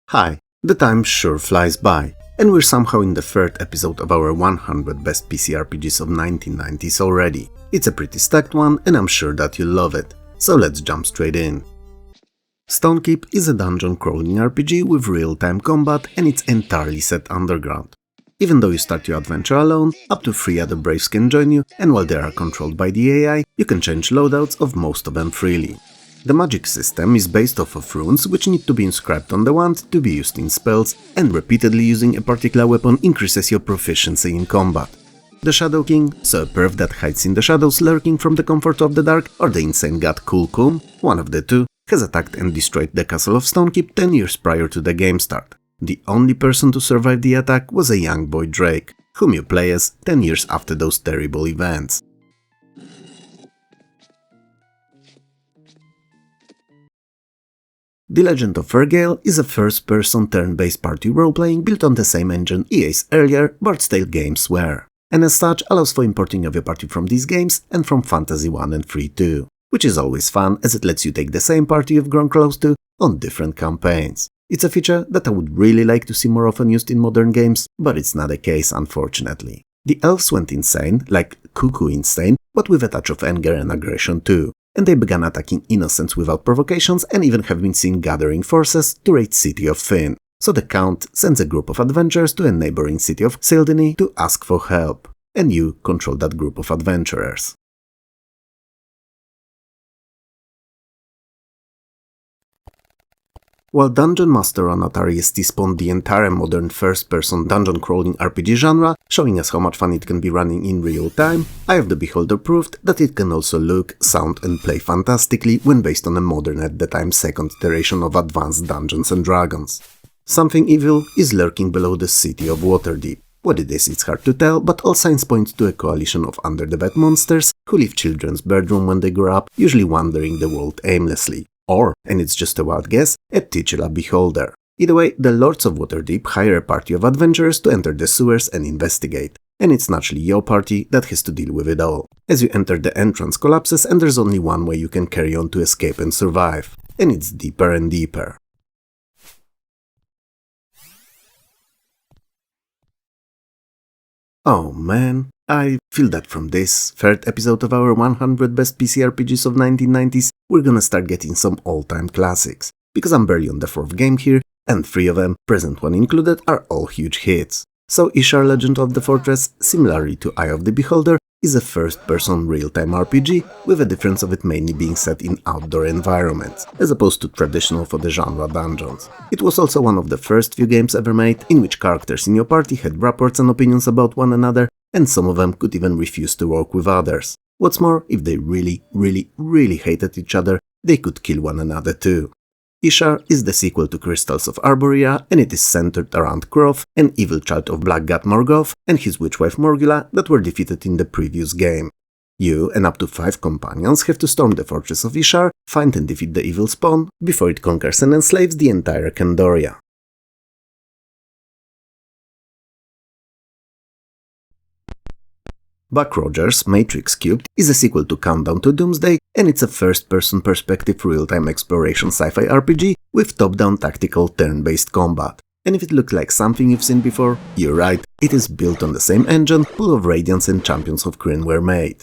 Hi, the time sure flies by, and we're somehow in the third episode of our 100 best PC RPGs of 1990s already. It's a pretty stacked one, and I'm sure that you'll love it, so let's jump straight in. Stonekeep is a dungeon crawling RPG with real-time combat, and it's entirely set underground. Even though you start your adventure alone, up to 3 other Braves can join you, and while they are controlled by the AI, you can change loadouts of most of them freely. The magic system is based off of runes which need to be inscribed on the wand to be used in spells, and repeatedly using a particular weapon increases your proficiency in combat. The Shadow King, so a perv that hides in the shadows lurking from the comfort of the dark, or the insane god Kulkum, one of the two, has attacked and destroyed the castle of Stonekeep 10 years prior to the game start. The only person to survive the attack was a young boy Drake, whom you play as 10 years after those terrible events. The Legend of Faerghail is a first-person turn-based party role-playing built on the same engine EA's earlier Bard's Tale games were, and as such allows for importing of your party from these games and from Fantasy 1 and 3 too, which is always fun as it lets you take the same party you've grown close to on different campaigns. It's a feature that I would really like to see more often used in modern games, but it's not the case unfortunately. The elves went insane, like cuckoo insane, but with a touch of anger and aggression too. And they began attacking innocents without provocations and even have been seen gathering forces to raid city of Fynn. So the Count sends a group of adventurers to a neighboring city of Sildeny to ask for help, and you control that group of adventurers. While Dungeon Master on Atari ST spawned the entire modern first-person dungeon crawling RPG genre, showing us how much fun it can be running in real time, Eye of the Beholder proved that it can also look, sound and play fantastically when based on a modern at the time second iteration of Advanced Dungeons & Dragons. Something evil is lurking below the city of Waterdeep. What it is, it's hard to tell, but all signs point to a coalition of under-the-bed monsters who leave children's bedroom when they grow up, usually wandering the world aimlessly. Or, and it's just a wild guess, a titular beholder. Either way, the Lords of Waterdeep hire a party of adventurers to enter the sewers and investigate. And it's naturally your party that has to deal with it all. As you enter, the entrance collapses and there's only one way you can carry on to escape and survive. And it's deeper and deeper. Oh man, I feel that from this third episode of our 100 best PC RPGs of 1990s, we're gonna start getting some all-time classics, because I'm barely on the 4th game here, and 3 of them, present one included, are all huge hits. So Ishar Legend of the Fortress, similarly to Eye of the Beholder, is a first-person real-time RPG, with a difference of it mainly being set in outdoor environments, as opposed to traditional for the genre dungeons. It was also one of the first few games ever made in which characters in your party had reports and opinions about one another, and some of them could even refuse to work with others. What's more, if they really hated each other, they could kill one another too. Ishar is the sequel to Crystals of Arborea, and it is centered around Croth, an evil child of Black God Morgoth, and his witch wife Morgula that were defeated in the previous game. You and up to 5 companions have to storm the fortress of Ishar, find and defeat the evil spawn, before it conquers and enslaves the entire Candoria. Buck Rogers' Matrix Cubed is a sequel to Countdown to Doomsday, and it's a first-person perspective real-time exploration sci-fi RPG with top-down tactical turn-based combat. And if it looks like something you've seen before, you're right, it is built on the same engine Pool of Radiance and Champions of Krynn were made.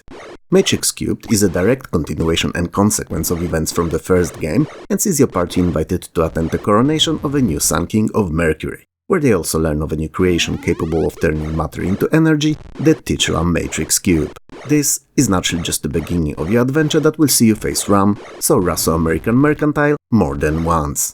Matrix Cubed is a direct continuation and consequence of events from the first game, and sees your party invited to attend the coronation of a new Sun King of Mercury, where they also learn of a new creation capable of turning matter into energy, the titular Matrix Cube. This is naturally just the beginning of your adventure that will see you face RAM, so Russo-American Mercantile, more than once.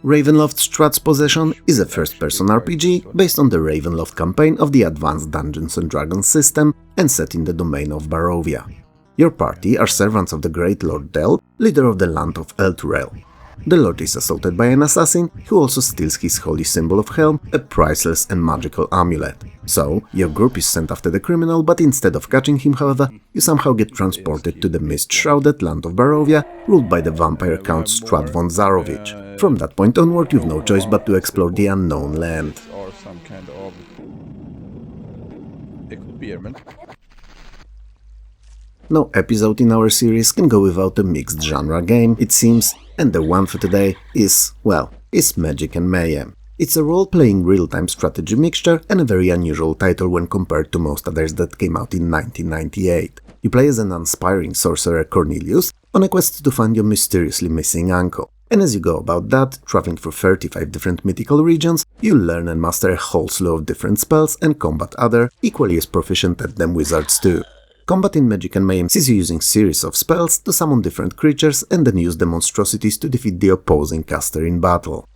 Ravenloft Strahd's Possession is a first-person RPG based on the Ravenloft campaign of the Advanced Dungeons & Dragons system and set in the domain of Barovia. Your party are servants of the Great Lord Del, leader of the land of Elturel. The Lord is assaulted by an assassin who also steals his holy symbol of Helm, a priceless and magical amulet. So, your group is sent after the criminal, but instead of catching him, however, you somehow get transported to the mist-shrouded land of Barovia, ruled by the vampire Count Strahd von Zarovich. From that point onward, you've no choice but to explore the unknown land. No episode in our series can go without a mixed genre game, it seems, and the one for today is, well, is Magic and Mayhem. It's a role-playing real-time strategy mixture and a very unusual title when compared to most others that came out in 1998. You play as an uninspiring sorcerer Cornelius on a quest to find your mysteriously missing uncle. And as you go about that, traveling through 35 different mythical regions, you learn and master a whole slew of different spells and combat other, equally as proficient at them wizards too. Combat in Magic and Mayhem sees you using series of spells to summon different creatures and then use the monstrosities to defeat the opposing caster in battle.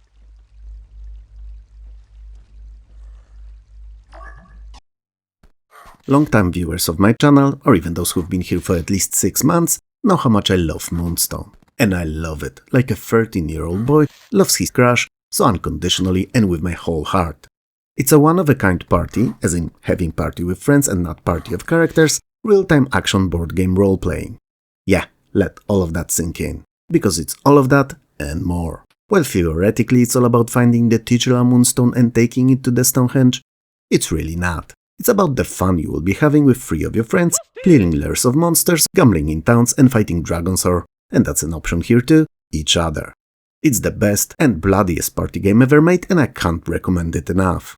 Long-time viewers of my channel, or even those who've been here for at least 6 months, know how much I love Moonstone. And I love it, like a 13-year-old boy loves his crush, so unconditionally and with my whole heart. It's a one-of-a-kind party, as in having party with friends and not party of characters, real-time action board game role-playing. Yeah, let all of that sink in, because it's all of that and more. Well, theoretically it's all about finding the titular Moonstone and taking it to the Stonehenge. It's really not. It's about the fun you will be having with 3 of your friends, clearing lairs of monsters, gambling in towns and fighting dragons or, and that's an option here too, each other. It's the best and bloodiest party game ever made and I can't recommend it enough.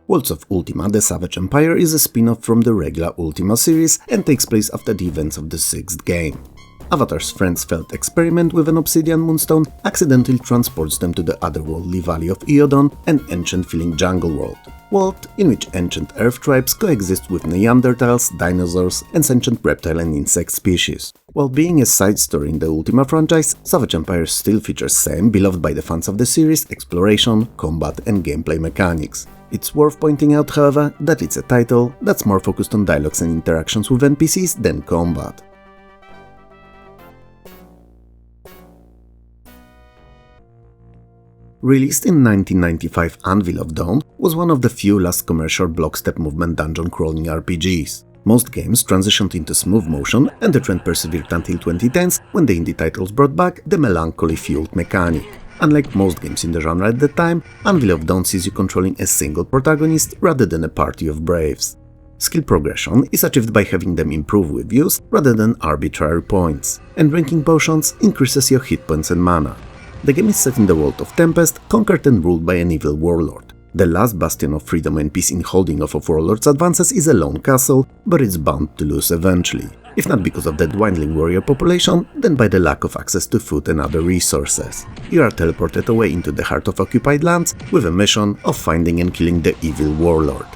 Worlds of Ultima: The Savage Empire is a spin-off from the regular Ultima series and takes place after the events of the 6th game. Avatar's friends' failed experiment with an obsidian moonstone accidentally transports them to the otherworldly valley of ADOM, an ancient-feeling jungle world in which ancient earth tribes coexist with Neanderthals, dinosaurs, and sentient reptile and insect species. While being a side story in the Ultima franchise, Savage Empire still features same beloved by the fans of the series exploration, combat, and gameplay mechanics. It's worth pointing out, however, that it's a title that's more focused on dialogues and interactions with NPCs than combat. Released in 1995, Anvil of Dawn was one of the few last commercial block-step movement dungeon-crawling RPGs. Most games transitioned into smooth motion, and the trend persevered until 2010s, when the indie titles brought back the melancholy-fueled mechanic. Unlike most games in the genre at the time, Anvil of Dawn sees you controlling a single protagonist rather than a party of braves. Skill progression is achieved by having them improve with use rather than arbitrary points, and drinking potions increases your hit points and mana. The game is set in the world of Tempest, conquered and ruled by an evil warlord. The last bastion of freedom and peace in holding off of warlord's advances is a lone castle, but it's bound to lose eventually. If not because of the dwindling warrior population, then by the lack of access to food and other resources. You are teleported away into the heart of occupied lands with a mission of finding and killing the evil warlord.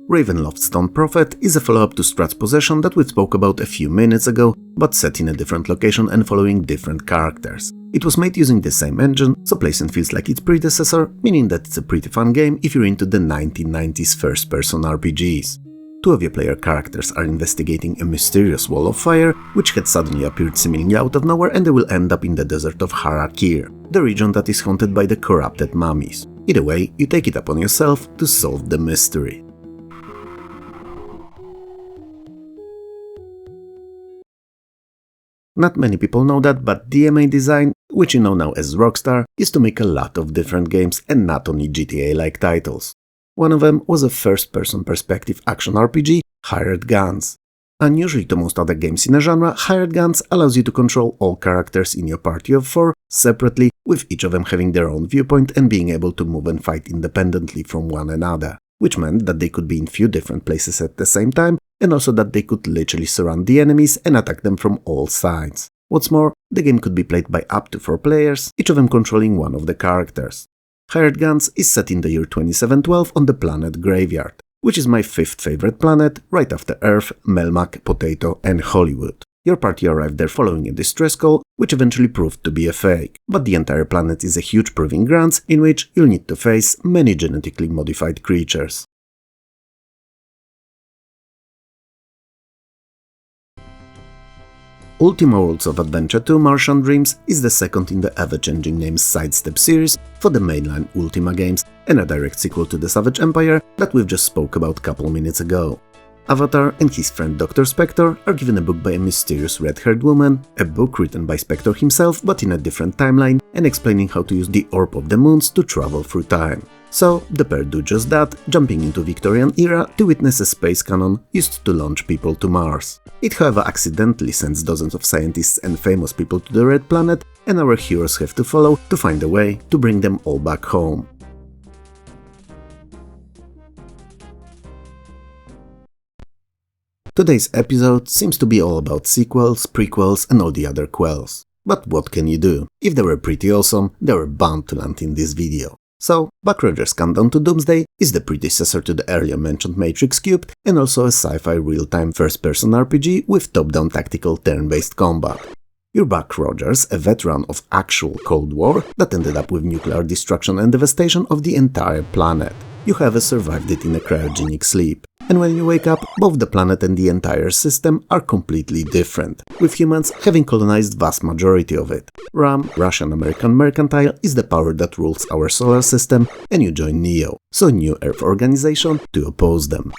Ravenloft's Stone Prophet is a follow-up to Strahd's Possession that we spoke about a few minutes ago, but set in a different location and following different characters. It was made using the same engine, so plays and feels like its predecessor, meaning that it's a pretty fun game if you're into the 1990s first-person RPGs. 2 of your player characters are investigating a mysterious wall of fire, which had suddenly appeared seemingly out of nowhere, and they will end up in the desert of Harakir, the region that is haunted by the corrupted mummies. Either way, you take it upon yourself to solve the mystery. Not many people know that, but DMA Design, which you know now as Rockstar, used to make a lot of different games and not only GTA-like titles. One of them was a first-person perspective action RPG, Hired Guns. Unusually to most other games in a genre, Hired Guns allows you to control all characters in your party of 4 separately, with each of them having their own viewpoint and being able to move and fight independently from one another, which meant that they could be in few different places at the same time, and also that they could literally surround the enemies and attack them from all sides. What's more, the game could be played by up to 4 players, each of them controlling one of the characters. Hired Guns is set in the year 2712 on the planet Graveyard, which is my 5th favorite planet, right after Earth, Melmac, Potato, and Hollywood. Your party arrived there following a distress call, which eventually proved to be a fake, but the entire planet is a huge proving grounds in which you'll need to face many genetically modified creatures. Ultima Worlds of Adventure 2 Martian Dreams is the second in the ever-changing names Sidestep series for the mainline Ultima games and a direct sequel to the Savage Empire that we've just spoke about a couple minutes ago. Avatar and his friend Dr. Spectre are given a book by a mysterious red-haired woman, a book written by Spectre himself but in a different timeline, and explaining how to use the Orb of the Moons to travel through time. So, the pair do just that, jumping into Victorian era to witness a space cannon used to launch people to Mars. It however accidentally sends dozens of scientists and famous people to the Red Planet, and our heroes have to follow to find a way to bring them all back home. Today's episode seems to be all about sequels, prequels and all the other quells. But what can you do? If they were pretty awesome, they were bound to land in this video. So, Buck Rogers' Countdown to Doomsday is the predecessor to the earlier mentioned Matrix Cubed and also a sci-fi real-time first-person RPG with top-down tactical turn-based combat. You're Buck Rogers, a veteran of actual Cold War that ended up with nuclear destruction and devastation of the entire planet. You have survived it in a cryogenic sleep. And when you wake up, both the planet and the entire system are completely different, with humans having colonized vast majority of it. RAM, Russian-American Mercantile, is the power that rules our solar system, and you join NEO, so New Earth Organization, to oppose them.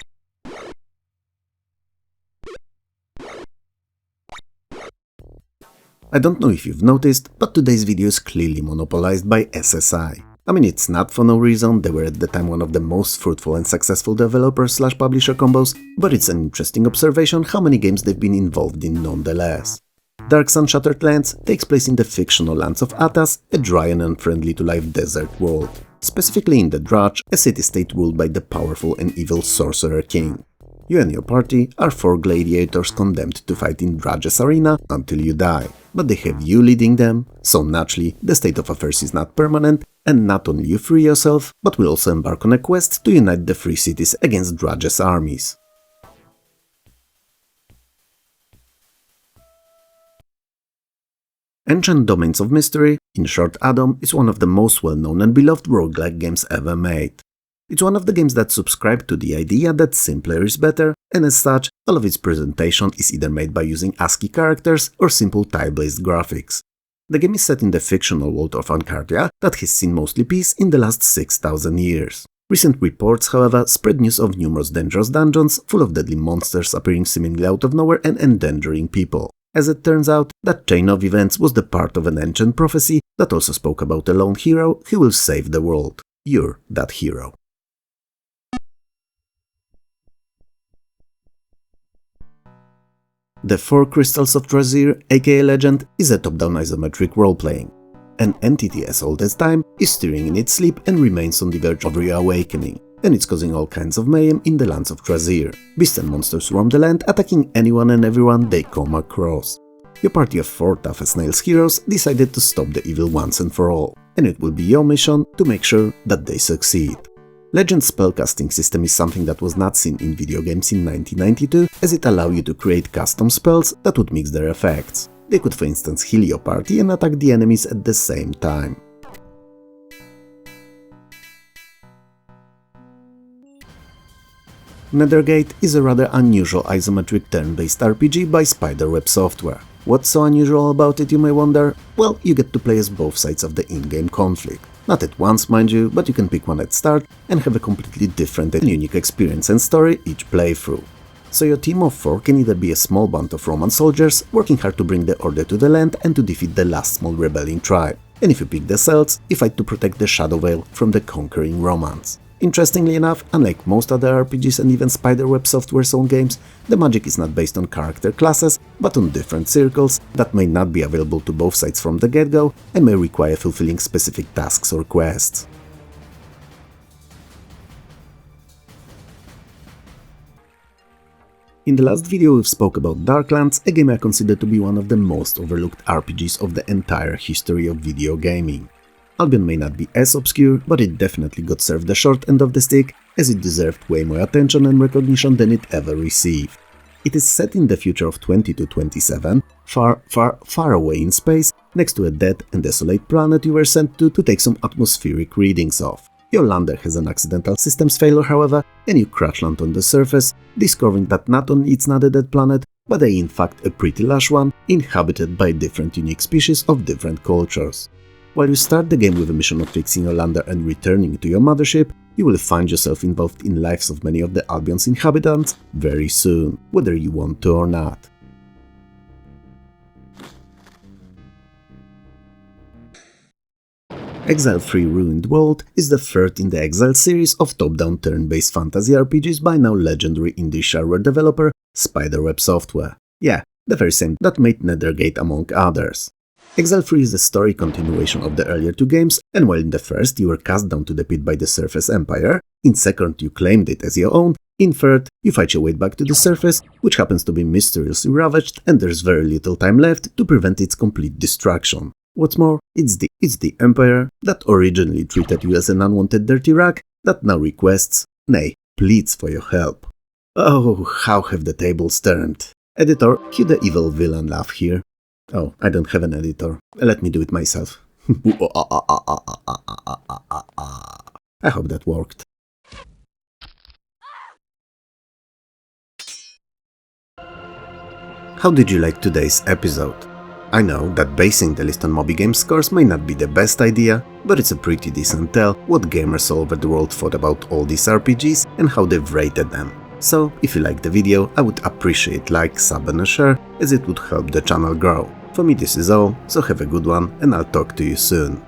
I don't know if you've noticed, but today's video is clearly monopolized by SSI. I mean, it's not for no reason, they were at the time one of the most fruitful and successful developer/publisher combos, but it's an interesting observation how many games they've been involved in nonetheless. Dark Sun Shattered Lands takes place in the fictional lands of Atas, a dry and unfriendly-to-life desert world. Specifically in the Drudge, a city-state ruled by the powerful and evil Sorcerer King. You and your party are 4 gladiators condemned to fight in Drudge's arena until you die, but they have you leading them, so naturally the state of affairs is not permanent, and not only you free yourself, but will also embark on a quest to unite the 3 cities against Drudge's armies. Ancient Domains of Mystery, in short ADOM, is one of the most well-known and beloved roguelike games ever made. It's one of the games that subscribe to the idea that simpler is better, and as such, all of its presentation is either made by using ASCII characters or simple tile-based graphics. The game is set in the fictional world of Ancardia that has seen mostly peace in the last 6,000 years. Recent reports, however, spread news of numerous dangerous dungeons full of deadly monsters appearing seemingly out of nowhere and endangering people. As it turns out, that chain of events was the part of an ancient prophecy that also spoke about a lone hero who will save the world. You're that hero. The 4 Crystals of Trazere, aka Legend, is a top-down isometric role-playing. An entity as old as time is stirring in its sleep and remains on the verge of reawakening, and it's causing all kinds of mayhem in the lands of Trazere. Beasts and monsters roam the land, attacking anyone and everyone they come across. Your party of 4 tough as nails heroes decided to stop the evil once and for all, and it will be your mission to make sure that they succeed. Legend's spellcasting system is something that was not seen in video games in 1992, as it allowed you to create custom spells that would mix their effects. They could for instance heal your party and attack the enemies at the same time. Nethergate is a rather unusual isometric turn-based RPG by Spiderweb Software. What's so unusual about it, you may wonder? Well, you get to play as both sides of the in-game conflict. Not at once, mind you, but you can pick one at start and have a completely different and unique experience and story each playthrough. So your team of 4 can either be a small band of Roman soldiers working hard to bring the order to the land and to defeat the last small rebelling tribe, and if you pick the Celts, you fight to protect the Shadowvale from the conquering Romans. Interestingly enough, unlike most other RPGs and even Spiderweb Software's own games, the magic is not based on character classes, but on different circles that may not be available to both sides from the get-go and may require fulfilling specific tasks or quests. In the last video we spoke about Darklands, a game I consider to be one of the most overlooked RPGs of the entire history of video gaming. Albion may not be as obscure, but it definitely got served the short end of the stick, as it deserved way more attention and recognition than it ever received. It is set in the future of 2027, far away in space, next to a dead and desolate planet you were sent to take some atmospheric readings of. Your lander has an accidental systems failure, however, and you crash land on the surface, discovering that not only it's not a dead planet, but in fact a pretty lush one, inhabited by different unique species of different cultures. While you start the game with a mission of fixing your lander and returning to your mothership, you will find yourself involved in lives of many of the Albion's inhabitants very soon, whether you want to or not. Exile III Ruined World is the third in the Exile series of top-down turn-based fantasy RPGs by now legendary indie shareware developer Spiderweb Software. Yeah, the very same that made Nethergate among others. Exile 3 is the story continuation of the earlier two games, and while in the first you were cast down to the pit by the Surface Empire, in second you claimed it as your own, in third you fight your way back to the surface, which happens to be mysteriously ravaged and there's very little time left to prevent its complete destruction. What's more, it's the Empire that originally treated you as an unwanted dirty rag that now requests, nay, pleads for your help. Oh, how have the tables turned. Editor, cue the evil villain laugh here. Oh, I don't have an editor. Let me do it myself. I hope that worked. How did you like today's episode? I know that basing the list on Moby Games scores may not be the best idea, but it's a pretty decent tell what gamers all over the world thought about all these RPGs and how they've rated them. So, if you liked the video, I would appreciate like, sub and a share, as it would help the channel grow. For me this is all, so have a good one and I'll talk to you soon.